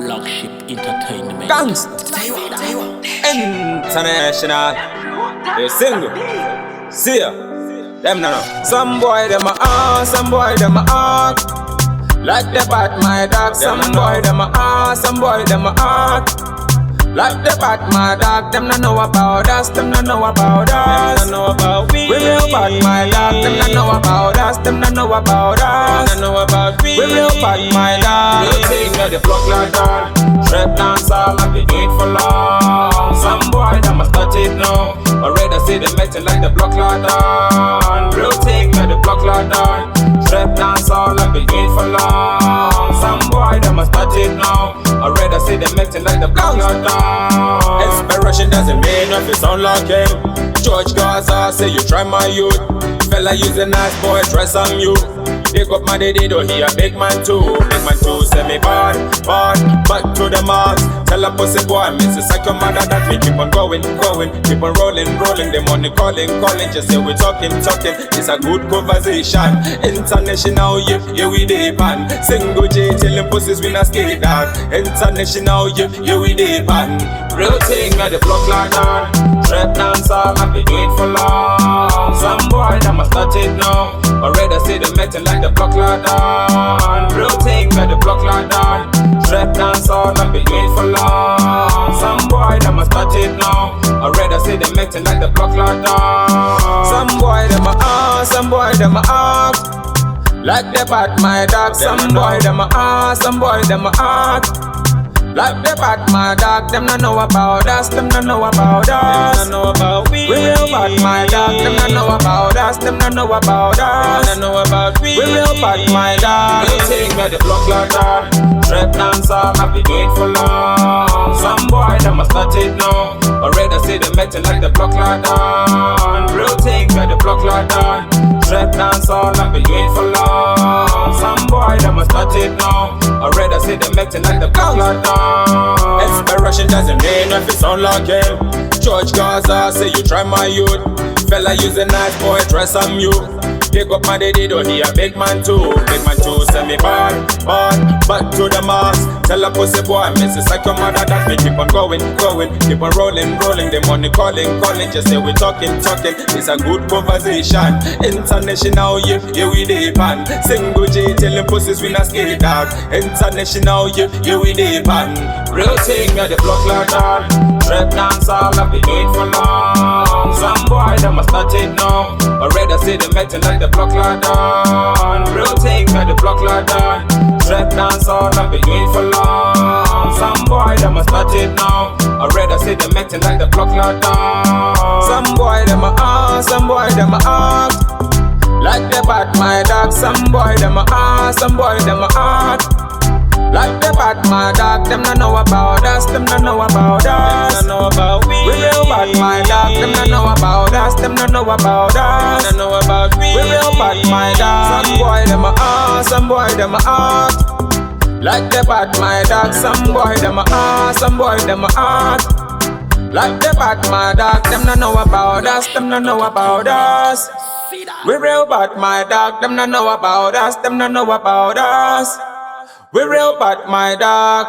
Blockship Entertainment. Gangsta, Taiwa, International. They single. C.y.a. Them no. Some boy them a some boy them a like the bat my dog. Some boy them a some boy them a like the bat my dog. Them no know about us. Them no know about us. Them no know about we. We real bad my dog. Them no know about us. Them no know about us. Them no know about we. We real bad my dog. You think that the block like that? Trap dance all like we do it for long. Some boy that must touch it now. Already see them acting like the block like that. Real thing that the block like that. Trap dance all like we do it for long. Some boy that must touch it now. Already see them acting like the block like that. Inspiration doesn't mean if it sound like him. George Gaza say you try my youth. Fella use a nice boy dress on you. Pick up my daddy, though he a big man too. Big man too, say me bad, back to the mass. Tell a pussy boy, miss a second mother that we keep on going, keep on rolling. The money calling, just say we talking. It's a good conversation. International, yeah we deep on. Single J telling pussies we not scared that. International, yeah we deep on. Real thing at the block like that. Trap dance all I be doing for long. Some boy that must touch it now. Already see them acting like the block like that. Real thing at the block like that. Trap dance all I be doing for long. Some boy that must touch it now. Already see them acting like the block like that. Some boy them a some boy them a like the bat my dog. Some boy them a some boy them a like the bat my dog. Them no know about us. Them no know about us. Them no know about we. We real bad my dog. Them no know about us. Them no know about us. Them no know about we. We real bad my dog. You think that the block like that? Trap dance all I be doing for long. Some boy that must touch it now. Already see them acting like the block like that. Real thing that the block like that. Trap dance all I be doing for long. Some boy that must touch it now. Already see them acting like the block like that. Inspiration doesn't mean if it sound like him. George Gaza say you try my youth. Fella use a nice boy dress on you. Pick up my daddy, though he a big man too. Big man too, say me bad, back to the mass. Tell a pussy boy, miss a second mother that we keep on going, keep on rolling. The money calling, just say we talking. It's a good conversation. International, yeah we deep on. Single J telling pussies we not scared dog. International, yeah we deep on. Real thing at the block like that. Trap dance all I be doing for long. Some boy that must touch it now. Already see them acting like the block like that. Real thing at the block like that. Trap dance all I be doing for long. Some boy that must touch it now. Already see them acting like the block like that. Some boy them a some boy them a like the bat my dog. Some boy them a some boy them a like the bat my dog. Them no know about us. Them no know about us. Them no know about we. We real bad my dog. Them no know about us. Them no know about us. Them no know about we. We real bad my dog. Some boy them a some boy them a like the bat my dog. Some boy them a some boy them a like the bat my dog. Them no know about us. Them no know about us. We real bad my dog. Them no know about us. Them no know about us. We real bad my dog.